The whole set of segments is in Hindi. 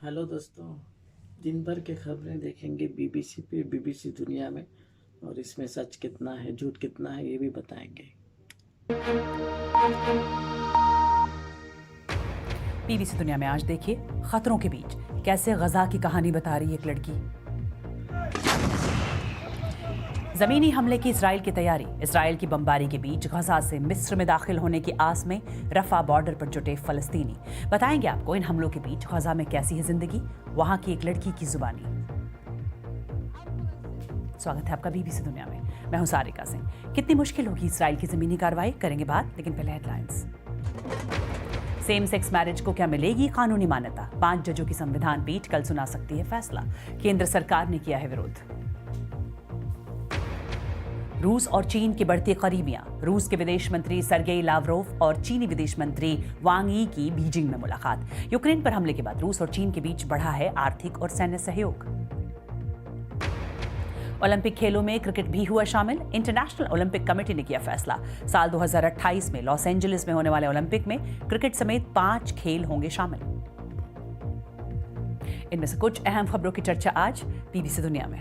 हेलो दोस्तों, दिन भर के खबरें देखेंगे बीबीसी पे, बीबीसी दुनिया में। और इसमें सच कितना है, झूठ कितना है, ये भी बताएंगे। बीबीसी दुनिया में आज देखिए, खतरों के बीच कैसे गजा की कहानी बता रही एक लड़की। जमीनी हमले की इसराइल की तैयारी। इसराइल की बमबारी के बीच गजा से मिस्र में दाखिल होने की आस में रफा बॉर्डर पर जुटे फलस्तीनी। बताएंगे आपको इन हमलों के बीच गजा में कैसी है जिंदगी, वहां की एक लड़की की जुबानी। स्वागत है आपका बीबीसी दुनिया में। मैं हूं सारिका सिंह। कितनी मुश्किल होगी इसराइल की जमीनी कार्रवाई, करेंगे बात, लेकिन पहले हेडलाइंस। सेम सेक्स मैरिज को क्या मिलेगी कानूनी मान्यता? 5 जजों की संविधान पीठ कल सुना सकती है फैसला। केंद्र सरकार ने किया है विरोध। रूस और चीन की बढ़ती करीबियां। रूस के विदेश मंत्री सरगेई लावरोव और चीनी विदेश मंत्री वांग यी की बीजिंग में मुलाकात। यूक्रेन पर हमले के बाद रूस और चीन के बीच बढ़ा है आर्थिक और सैन्य सहयोग। ओलंपिक खेलों में क्रिकेट भी हुआ शामिल। इंटरनेशनल ओलंपिक कमेटी ने किया फैसला। साल 2028 में लॉस एंजलिस में होने वाले ओलंपिक में क्रिकेट समेत 5 खेल होंगे शामिल। इनमें से कुछ अहम खबरों की चर्चा आज बीबीसी दुनिया में।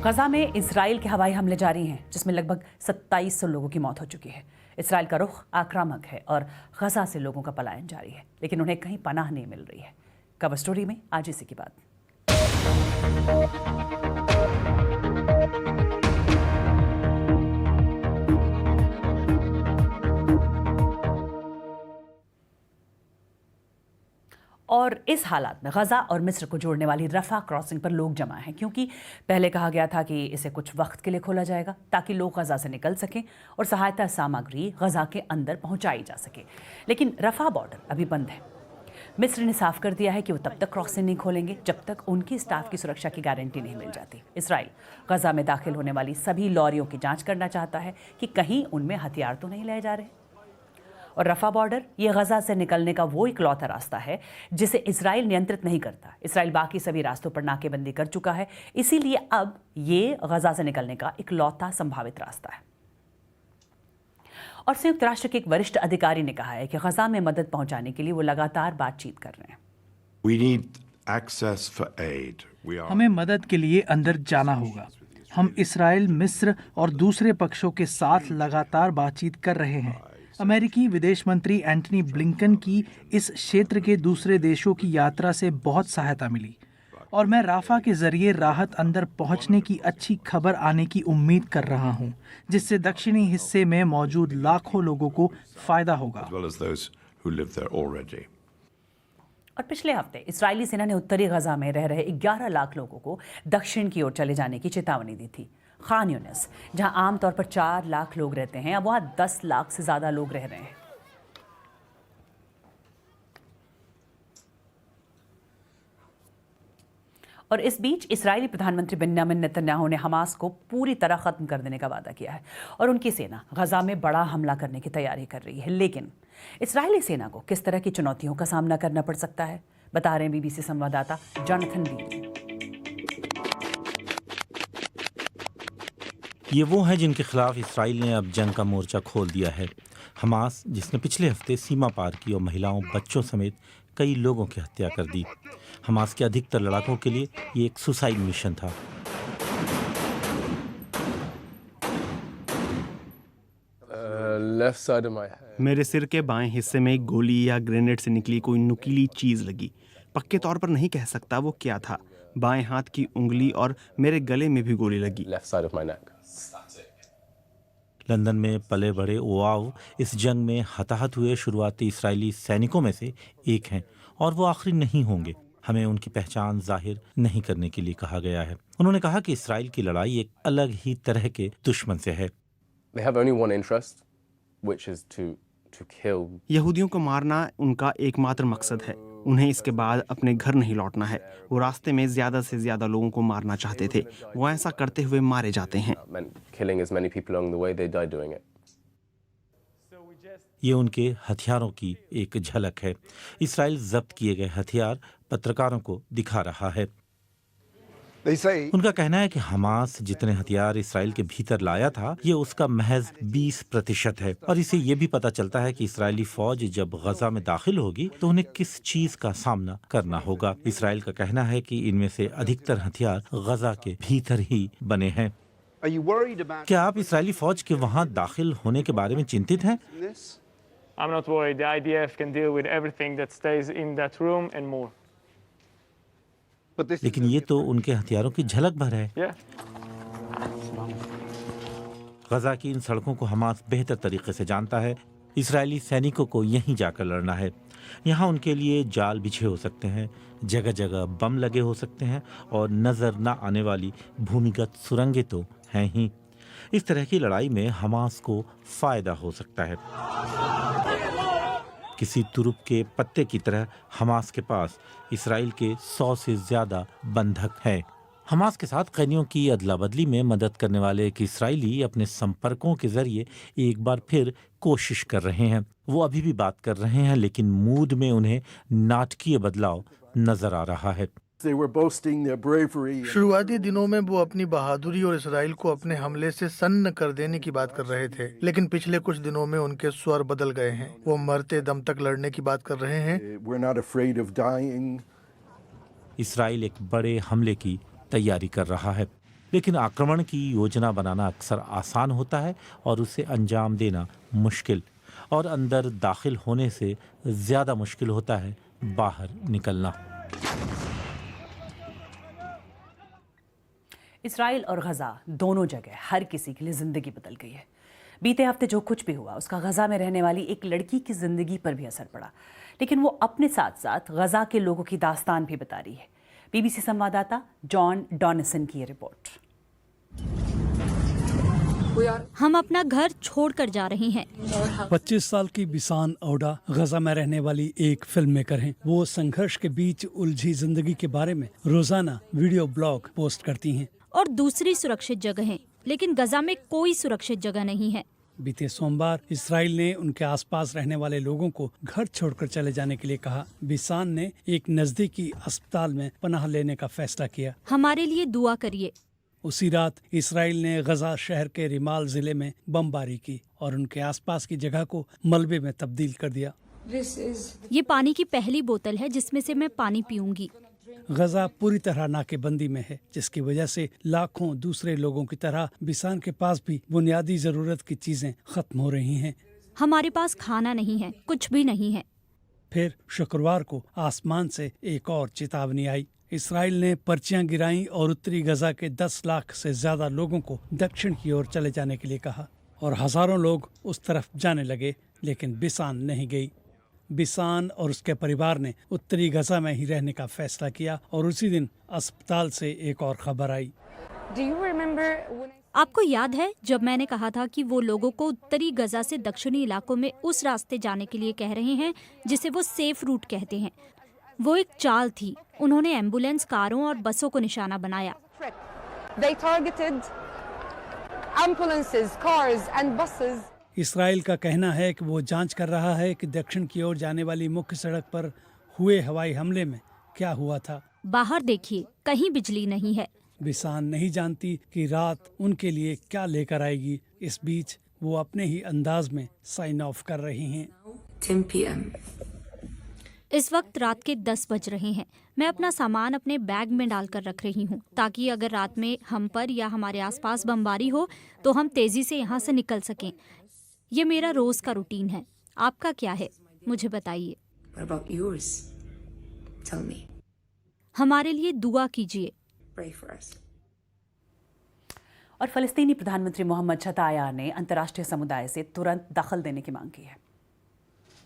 गजा में इसराइल के हवाई हमले जारी हैं, जिसमें लगभग 2700 लोगों की मौत हो चुकी है। इसराइल का रुख आक्रामक है और गजा से लोगों का पलायन जारी है, लेकिन उन्हें कहीं पनाह नहीं मिल रही है। कवर स्टोरी में आज इसी की बात। और इस हालात में गजा और मिस्र को जोड़ने वाली रफा क्रॉसिंग पर लोग जमा हैं, क्योंकि पहले कहा गया था कि इसे कुछ वक्त के लिए खोला जाएगा ताकि लोग गजा से निकल सकें और सहायता सामग्री गजा के अंदर पहुंचाई जा सके। लेकिन रफा बॉर्डर अभी बंद है। मिस्र ने साफ कर दिया है कि वो तब तक क्रॉसिंग नहीं खोलेंगे जब तक उनकी स्टाफ की सुरक्षा की गारंटी नहीं मिल जाती। इसराइल गजा में दाखिल होने वाली सभी लॉरियों की जांच करना चाहता है कि कहीं उनमें हथियार तो नहीं ले जा रहे। और रफा बॉर्डर ये गजा से निकलने का वो इकलौता रास्ता है जिसे इसराइल नियंत्रित नहीं करता। इसराइल बाकी सभी रास्तों पर नाकेबंदी कर चुका है, इसीलिए अब ये गजा से निकलने का इकलौता संभावित रास्ता है। और संयुक्त राष्ट्र के एक वरिष्ठ अधिकारी ने कहा है कि गजा में मदद पहुंचाने के लिए वो लगातार बातचीत कर रहे हैं। हमें मदद के लिए अंदर जाना होगा। हम इसराइल, मिस्र और दूसरे पक्षों के साथ लगातार बातचीत कर रहे हैं। अमेरिकी विदेश मंत्री एंटनी ब्लिंकन की इस क्षेत्र के दूसरे देशों की यात्रा से बहुत सहायता मिली और मैं राफा के जरिए राहत अंदर पहुंचने की अच्छी खबर आने की उम्मीद कर रहा हूं, जिससे दक्षिणी हिस्से में मौजूद लाखों लोगों को फायदा होगा। और पिछले हफ्ते इस्राएली सेना ने उत्तरी गजा में रह रहे 11 लाख लोगों को दक्षिण की ओर चले जाने की चेतावनी दी थी। खान यूनिस, जहां आमतौर पर 4 लाख लोग रहते हैं, अब वहां 10 लाख से ज्यादा लोग रह रहे हैं। और इस बीच इस्राएली प्रधानमंत्री बेंजामिन नेतन्याहू ने हमास को पूरी तरह खत्म कर देने का वादा किया है और उनकी सेना गजा में बड़ा हमला करने की तैयारी कर रही है। लेकिन इस्राएली सेना को किस तरह की चुनौतियों का सामना करना पड़ सकता है, बता रहे हैं बीबीसी संवाददाता जॉनथन ली। ये वो हैं जिनके खिलाफ इसराइल ने अब जंग का मोर्चा खोल दिया है। हमास, जिसने पिछले हफ्ते सीमा पार की और महिलाओं, बच्चों समेत कई लोगों की हत्या कर दी। हमास के अधिकतर लड़ाकों के लिए ये एक सुसाइड मिशन था। मेरे सिर के बाएं हिस्से में एक गोली या ग्रेनेड से निकली कोई नुकीली चीज लगी। पक्के तौर पर नहीं कह सकता वो क्या था। बाएं हाथ की उंगली और मेरे गले में भी गोली लगी। लंदन में पले बड़े ओआव इस जंग में हताहत हुए शुरुआती इस्राएली सैनिकों में से एक हैं और वो आखिरी नहीं होंगे। हमें उनकी पहचान जाहिर नहीं करने के लिए कहा गया है। उन्होंने कहा कि इस्राएल की लड़ाई एक अलग ही तरह के दुश्मन से है। यहूदियों को मारना उनका एकमात्र मकसद है। उन्हें इसके बाद अपने घर नहीं लौटना है। वो रास्ते में ज्यादा से ज्यादा लोगों को मारना चाहते थे। वो ऐसा करते हुए मारे जाते हैं। ये उनके हथियारों की एक झलक है। इसराइल जब्त किए गए हथियार पत्रकारों को दिखा रहा है। उनका कहना है कि हमास जितने हथियार इसराइल के भीतर लाया था ये उसका महज 20% है और इसे ये भी पता चलता है कि इसराइली फौज जब गजा में दाखिल होगी तो उन्हें किस चीज का सामना करना होगा। इसराइल का कहना है कि इनमें से अधिकतर हथियार गजा के भीतर ही बने हैं। क्या आप इसराइली फौज के वहां दाखिल होने के बारे में चिंतित हैं? I'm not worried. The IDF can deal with everything that stays in that room and more. लेकिन ये तो उनके हथियारों की झलक भर है। Yeah. गजा की इन सड़कों को हमास बेहतर तरीके से जानता है। इसराइली सैनिकों को यहीं जाकर लड़ना है। यहाँ उनके लिए जाल बिछे हो सकते हैं, जगह जगह बम लगे हो सकते हैं और नजर न आने वाली भूमिगत सुरंगें तो हैं ही। इस तरह की लड़ाई में हमास को फायदा हो सकता है। किसी तुरुप के पत्ते की तरह हमास के पास इसराइल के 100 से ज्यादा बंधक हैं। हमास के साथ कैदियों की अदला बदली में मदद करने वाले एक इसराइली अपने संपर्कों के जरिए एक बार फिर कोशिश कर रहे हैं। वो अभी भी बात कर रहे हैं लेकिन मूड में उन्हें नाटकीय बदलाव नजर आ रहा है। शुरुआती दिनों में वो अपनी बहादुरी और इसराइल को अपने हमले से सन्न कर देने की बात कर रहे थे, लेकिन पिछले कुछ दिनों में उनके स्वर बदल गए हैं। वो मरते दम तक लड़ने की बात कर रहे हैं। इसराइल एक बड़े हमले की तैयारी कर रहा है, लेकिन आक्रमण की योजना बनाना अक्सर आसान होता है और उसे अंजाम देना मुश्किल, और अंदर दाखिल होने से ज्यादा मुश्किल होता है बाहर निकलना। इसराइल और गजा दोनों जगह हर किसी के लिए जिंदगी बदल गई है। बीते हफ्ते जो कुछ भी हुआ उसका गजा में रहने वाली एक लड़की की जिंदगी पर भी असर पड़ा, लेकिन वो अपने साथ साथ गजा के लोगों की दास्तान भी बता रही है। बीबीसी संवाददाता जॉन डॉनिसन की ये रिपोर्ट। हम अपना घर छोड़कर जा रहे हैं। 25 साल की बिसान औडा गजा में रहने वाली एक फिल्म मेकर हैं। वो संघर्ष के बीच उलझी जिंदगी के बारे में रोजाना वीडियो ब्लॉग पोस्ट करती हैं। और दूसरी सुरक्षित जगह है, लेकिन गजा में कोई सुरक्षित जगह नहीं है। बीते सोमवार इसराइल ने उनके आसपास रहने वाले लोगों को घर छोड़कर चले जाने के लिए कहा। बिसान ने एक नजदीकी अस्पताल में पनाह लेने का फैसला किया। हमारे लिए दुआ करिए। उसी रात इसराइल ने गजा शहर के रिमाल जिले में बमबारी की और उनके आसपास की जगह को मलबे में तब्दील कर दिया। ये पानी की पहली बोतल है जिसमें से मैं पानी पीऊंगी। गजा पूरी तरह नाकेबंदी में है, जिसकी वजह से लाखों दूसरे लोगों की तरह बिसान के पास भी बुनियादी जरूरत की चीजें खत्म हो रही हैं। हमारे पास खाना नहीं है, कुछ भी नहीं है। फिर शुक्रवार को आसमान से एक और चेतावनी आई। इसराइल ने पर्चियां गिराई और उत्तरी गजा के 10 लाख से ज्यादा लोगों को दक्षिण की ओर चले जाने के लिए कहा, और हजारों लोग उस तरफ जाने लगे, लेकिन बिसान नहीं गई। बिसान और उसके परिवार ने उत्तरी गजा में ही रहने का फैसला किया, और उसी दिन अस्पताल से एक और खबर आई। आपको याद है जब मैंने कहा था कि वो लोगों को उत्तरी गजा से दक्षिणी इलाकों में उस रास्ते जाने के लिए कह रहे हैं जिसे वो सेफ रूट कहते हैं? वो एक चाल थी। उन्होंने एम्बुलेंस, कारों और बसों को निशाना बनाया। इसराइल का कहना है कि वो जांच कर रहा है कि दक्षिण की ओर जाने वाली मुख्य सड़क पर हुए हवाई हमले में क्या हुआ था। बाहर देखिए, कहीं बिजली नहीं है। बिसान नहीं जानती कि रात उनके लिए क्या लेकर आएगी। इस बीच वो अपने ही अंदाज में साइन ऑफ कर रही हैं। 10 PM. इस वक्त रात के 10 बज रहे हैं। मैं अपना सामान अपने बैग में डालकर रख रही हूँ, ताकि अगर रात में हम पर या हमारे आसपास बमबारी हो तो हम तेजी से यहाँ से निकल सकें। ये मेरा रोज का रूटीन है। आपका क्या है, मुझे बताइए। What about yours? Tell me. हमारे लिए दुआ कीजिए। Pray for us. और फ़लस्तीनी प्रधानमंत्री मोहम्मद शताया ने अंतर्राष्ट्रीय समुदाय से तुरंत दखल देने की मांग की है।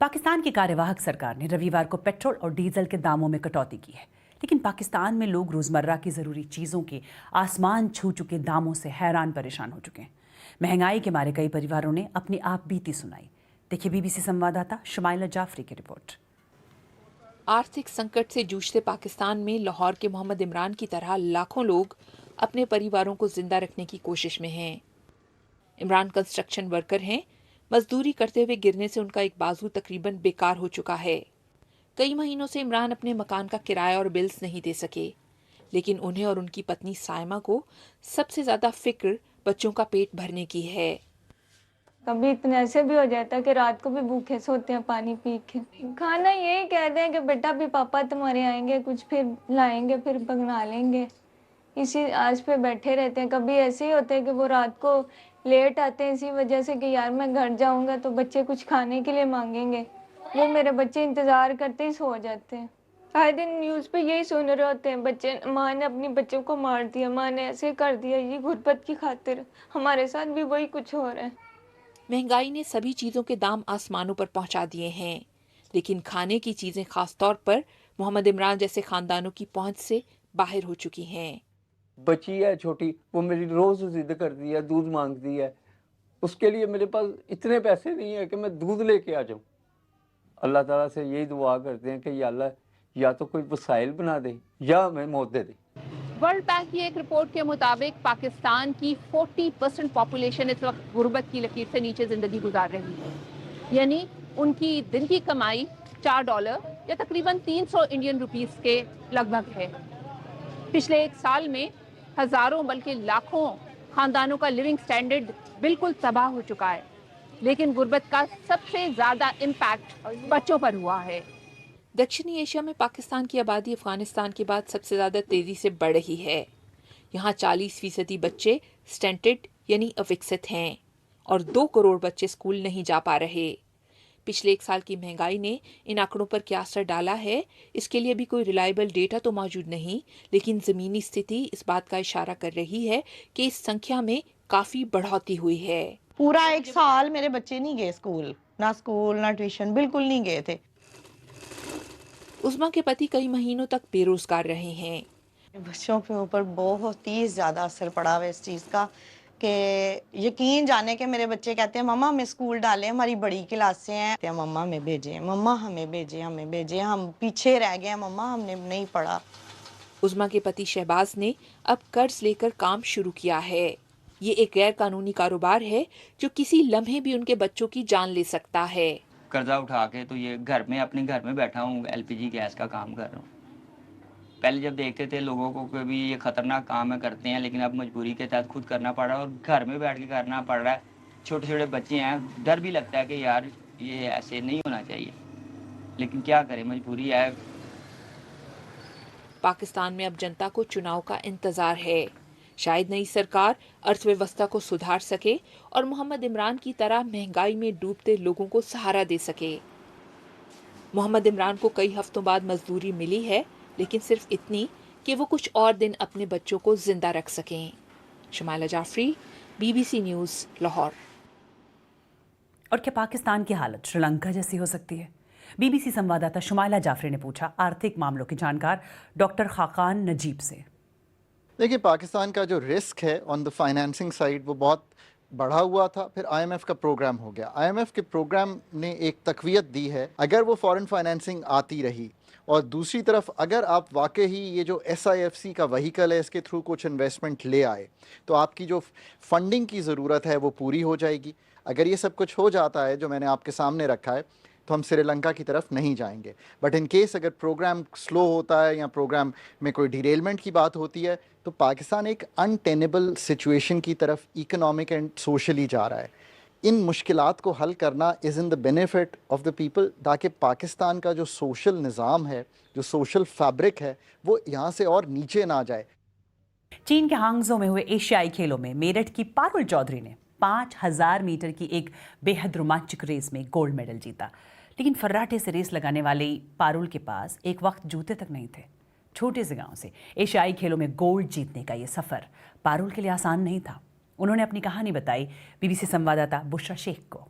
पाकिस्तान की कार्यवाहक सरकार ने रविवार को पेट्रोल और डीजल के दामों में कटौती की है, लेकिन पाकिस्तान में लोग रोजमर्रा की जरूरी चीजों के आसमान छू चुके दामों से हैरान परेशान हो चुके हैं। महंगाई के मारे कई परिवारों ने अपनी आप बीती सुनाई। देखिए बीबीसी संवाददाता शुमाइला जाफरी की रिपोर्ट। आर्थिक संकट से जूझते पाकिस्तान में लाहौर के मोहम्मद इमरान की तरह लाखों लोग अपने परिवारों को जिंदा रखने की कोशिश में हैं। इमरान कंस्ट्रक्शन वर्कर हैं। मजदूरी करते हुए गिरने से उनका एक बाजू तकरीबन बेकार हो चुका है। कई महीनों से इमरान अपने मकान का किराया और बिल्स नहीं दे सके, लेकिन उन्हें और उनकी पत्नी साइमा को सबसे ज्यादा फिक्र बच्चों का पेट भरने की है। कभी इतना ऐसे भी हो जाता है कि रात को भी भूखे सोते हैं पानी पी के। खाना यही कहते हैं कि बेटा भी पापा तुम्हारे आएंगे, कुछ फिर लाएंगे, फिर बना लेंगे। इसी आस पे बैठे रहते हैं। कभी ऐसे ही होते हैं कि वो रात को लेट आते हैं इसी वजह से कि यार मैं घर जाऊंगा तो बच्चे कुछ खाने के लिए मांगेंगे। वो मेरे बच्चे इंतजार करते ही सो जाते हैं। आए दिन न्यूज़ पे यही सुन रहे होते हैं, बच्चे, माँ ने अपनी बच्चों को मार दिया, माँ ने ऐसे कर दिया, ये गुर्बत की खातिर। हमारे साथ भी वही कुछ हो रहा है। महंगाई ने सभी चीजों के दाम आसमानों पर पहुंचा दिए हैं, लेकिन खाने की चीजें खास तौर पर मोहम्मद इमरान जैसे खानदानों की पहुंच से बाहर हो चुकी हैं। बच्ची है छोटी, वो मेरी रोज जिद करती है, दूध मांगती है। उसके लिए मेरे पास इतने पैसे नहीं है कि मैं दूध लेके आ जाऊं। अल्लाह ताला से यही दुआ करते हैं कि या अल्लाह या तो कोई वसाइल बना दे या हमें मौत दे दे। वर्ल्ड बैंक की एक रिपोर्ट के मुताबिक पाकिस्तान की 40% पॉपुलेशन इस वक्त गुर्बत की लकीर से नीचे जिंदगी गुजार रही है, यानी उनकी दिन की कमाई $4 या तकरीबन 300 इंडियन रुपीस के लगभग है। पिछले एक साल में हजारों बल्कि लाखों खानदानों का लिविंग स्टैंडर्ड बिल्कुल तबाह हो चुका है, लेकिन गुर्बत का सबसे ज्यादा इम्पैक्ट बच्चों पर हुआ है। दक्षिणी एशिया में पाकिस्तान की आबादी अफगानिस्तान के बाद सबसे ज्यादा तेजी से बढ़ रही है। यहाँ 40% बच्चे स्टंटेड यानी अविकसित हैं और 2 करोड़ बच्चे स्कूल नहीं जा पा रहे। पिछले एक साल की महंगाई ने इन आंकड़ों पर क्या असर डाला है, इसके लिए भी कोई रिलायबल डेटा तो मौजूद नहीं, लेकिन जमीनी स्थिति इस बात का इशारा कर रही है कि इस संख्या में काफी बढ़ोतरी हुई है। पूरा एक साल मेरे बच्चे नहीं गए स्कूल, ना ट्यूशन, बिल्कुल नहीं गए थे। उस्मा के पति कई महीनों तक बेरोजगार रहे हैं। बच्चों के ऊपर बहुत ही ज्यादा असर पड़ा हुआ इस चीज का कि यकीन जाने के मेरे बच्चे कहते हैं मम्मा हमें स्कूल डालें, हमारी बड़ी क्लासें हैं, मम्मा हमें भेजें, मम्मा हमें भेजें, हमें भेजें, हम पीछे रह गए हैं, मम्मा हमने नहीं पढ़ा। उस्मा के पति शहबाज ने अब कर्ज लेकर काम शुरू किया है। ये एक गैर कानूनी कारोबार है जो किसी लम्हे भी उनके बच्चों की जान ले सकता है। कर्जा उठा के तो ये अपने घर में बैठा हूँ, LPG गैस का काम कर रहा हूँ। पहले जब देखते थे लोगों को कि भी ये खतरनाक काम है करते हैं, लेकिन अब मजबूरी के तहत खुद करना पड़ रहा है और घर में बैठ के करना पड़ रहा है। छोटे छोटे बच्चे हैं, डर भी लगता है कि यार ये ऐसे नहीं होना चाहिए, लेकिन क्या करें, मजबूरी है। पाकिस्तान में अब जनता को चुनाव का इंतजार है। शायद नई सरकार अर्थव्यवस्था को सुधार सके और मोहम्मद इमरान की तरह महंगाई में डूबते लोगों को सहारा दे सके। मोहम्मद इमरान को कई हफ्तों बाद मजदूरी मिली है, लेकिन सिर्फ इतनी कि वो कुछ और दिन अपने बच्चों को जिंदा रख सकें। Shumaila Jafri, BBC news, Lahore. और क्या पाकिस्तान की हालत श्रीलंका जैसी हो सकती है? BBC संवाददाता शुमाइला जाफरी ने पूछा आर्थिक मामलों के जानकार डॉक्टर खाकान नजीब से। देखिए, पाकिस्तान का जो रिस्क है ऑन द फाइनेंसिंग साइड वो बहुत बढ़ा हुआ था। फिर IMF का प्रोग्राम हो गया। IMF के प्रोग्राम ने एक तकवीयत दी है अगर वो फॉरेन फाइनेंसिंग आती रही, और दूसरी तरफ अगर आप वाकई ही ये जो SIFC का वहीकल है इसके थ्रू कुछ इन्वेस्टमेंट ले आए तो आपकी जो फंडिंग की ज़रूरत है वो पूरी हो जाएगी। अगर ये सब कुछ हो जाता है जो मैंने आपके सामने रखा है तो हम श्रीलंका की तरफ नहीं जाएंगे। बट इन केस अगर प्रोग्राम स्लो होता है या प्रोग्राम में कोई डिरेलमेंट की बात होती है तो पाकिस्तान एक अनटेनेबल सिचुएशन की तरफ इकोनॉमिक एंड सोशली जा रहा है। इन मुश्किलात को हल करना is in the benefit of the people, ताकि पाकिस्तान का जो सोशल निज़ाम है, जो सोशल फैब्रिक है, वो यहाँ से और नीचे ना जाए। चीन के हांगझो में हुए एशियाई खेलों में मेरठ की पारुल चौधरी ने 5000 मीटर की एक बेहद रोमांचक रेस में गोल्ड मेडल जीता। लेकिन फर्राटे से रेस लगाने वाले पारुल के पास एक वक्त जूते तक नहीं थे। छोटे से गांव से एशियाई खेलों में गोल्ड जीतने का ये सफ़र पारुल के लिए आसान नहीं था। उन्होंने अपनी कहानी बताई BBC संवाददाता बुशरा शेख को।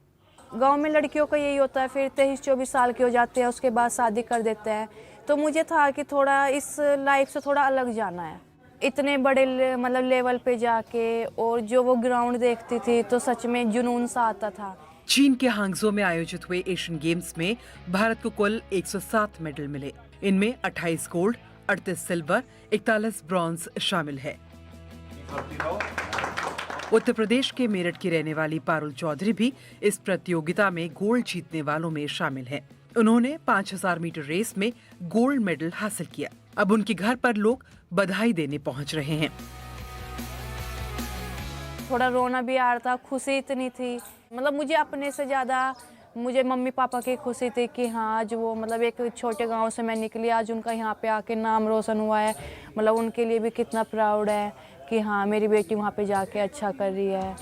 गांव में लड़कियों का यही होता है, फिर 23-24 साल के हो जाते हैं, उसके बाद शादी कर देते हैं। तो मुझे था कि थोड़ा इस लाइफ से थोड़ा अलग जाना है। इतने बड़े मतलब लेवल पे जाके, और जो वो ग्राउंड देखती थी तो सच में जुनून सा आता था। चीन के हांगझो में आयोजित हुए एशियन गेम्स में भारत को कुल 107 मेडल मिले। इनमें 28 गोल्ड, 38 सिल्वर, 41 ब्रॉन्ज शामिल है। उत्तर प्रदेश के मेरठ की रहने वाली पारुल चौधरी भी इस प्रतियोगिता में गोल्ड जीतने वालों में शामिल हैं। उन्होंने 5000 मीटर रेस में गोल्ड मेडल हासिल किया। अब उनके घर पर लोग बधाई देने पहुंच रहे हैं। थोड़ा रोना भी आ रहा था, खुशी इतनी थी, मतलब मुझे अपने से ज़्यादा मुझे मम्मी पापा की खुशी थी कि हाँ आज वो मतलब एक छोटे गांव से मैं निकली, आज उनका यहाँ पे आके नाम रोशन हुआ है। मतलब उनके लिए भी कितना प्राउड है कि हाँ मेरी बेटी वहाँ पे जाके अच्छा कर रही है।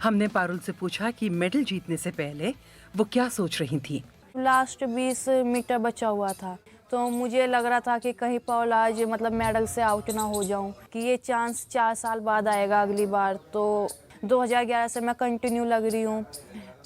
हमने पारुल से पूछा कि मेडल जीतने से पहले वो क्या सोच रही थी। लास्ट 20 मीटर बचा हुआ था तो मुझे लग रहा था कि कहीं पाउल आज मतलब मेडल से आउट ना हो जाऊं, कि ये चांस 4 साल बाद आएगा अगली बार। तो 2011 से मैं कंटिन्यू लग रही हूँ,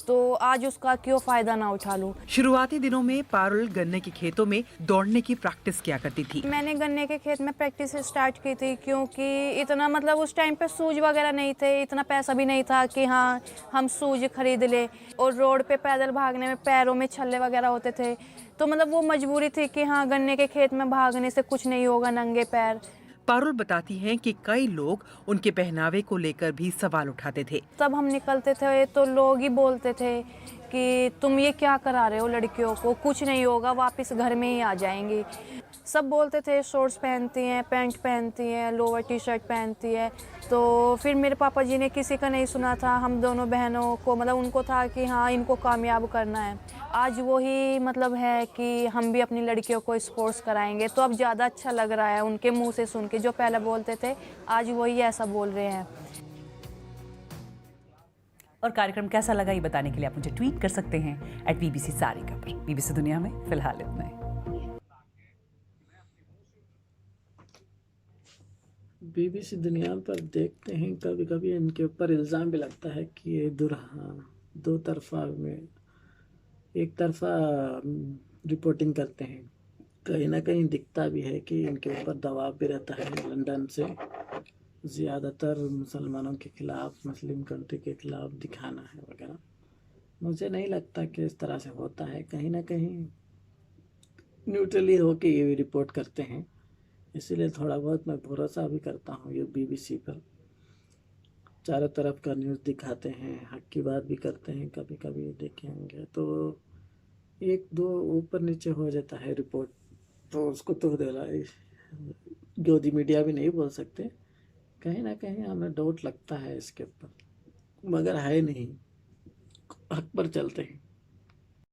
तो आज उसका क्यों फ़ायदा ना उठा लूँ। शुरुआती दिनों में पारुल गन्ने के खेतों में दौड़ने की प्रैक्टिस किया करती थी। मैंने गन्ने के खेत में प्रैक्टिस स्टार्ट की थी क्योंकि इतना मतलब उस टाइम पे शूज वगैरह नहीं थे, इतना पैसा भी नहीं था कि हाँ हम शूज खरीद ले, और रोड पे पैदल भागने में पैरों में छल्ले वगैरह होते थे। तो मतलब वो मजबूरी थी कि हाँ गन्ने के खेत में भागने से कुछ नहीं होगा, नंगे पैर। पारुल बताती हैं कि कई लोग उनके पहनावे को लेकर भी सवाल उठाते थे। तब हम निकलते थे तो लोग ही बोलते थे कि तुम ये क्या करा रहे हो लड़कियों को, कुछ नहीं होगा, वापस घर में ही आ जाएंगी। सब बोलते थे शॉर्ट्स पहनती हैं, पैंट पहनती हैं, लोअर टी शर्ट पहनती है। तो फिर मेरे पापा जी ने किसी का नहीं सुना था, हम दोनों बहनों को मतलब उनको था कि हाँ इनको कामयाब करना है। आज वही मतलब है कि हम भी अपनी लड़कियों को स्पोर्ट्स कराएंगे, तो अब ज़्यादा अच्छा लग रहा है उनके मुंह से सुन के। जो पहले बोलते थे आज वही ऐसा बोल रहे हैं। और कार्यक्रम कैसा लगा ये बताने के लिए आप मुझे ट्वीट कर सकते हैं @BBC सारिका पर। BBC दुनिया में फिलहाल इतना ही। BBC दुनिया पर देखते हैं कभी कभी इनके ऊपर इल्ज़ाम भी लगता है कि ये दो तरफा में एक तरफा रिपोर्टिंग करते हैं। कहीं ना कहीं दिखता भी है कि इनके ऊपर दबाव भी रहता है लंदन से, ज़्यादातर मुसलमानों के ख़िलाफ़, मुस्लिम कंट्री के ख़िलाफ़ दिखाना है वगैरह। मुझे नहीं लगता कि इस तरह से होता है। कहीं ना कहीं न्यूट्रली होके ये रिपोर्ट करते हैं, इसीलिए थोड़ा बहुत मैं भरोसा भी करता हूँ ये BBC पर। चारों तरफ का न्यूज़ दिखाते हैं, हक की बात भी करते हैं। कभी कभी देखेंगे तो 1-2 ऊपर नीचे हो जाता है रिपोर्ट, तो उसको तो गोदी मीडिया भी नहीं बोल सकते। कहीं ना कहीं हमें डाउट लगता है इसके ऊपर, मगर है नहीं, हक पर चलते हैं।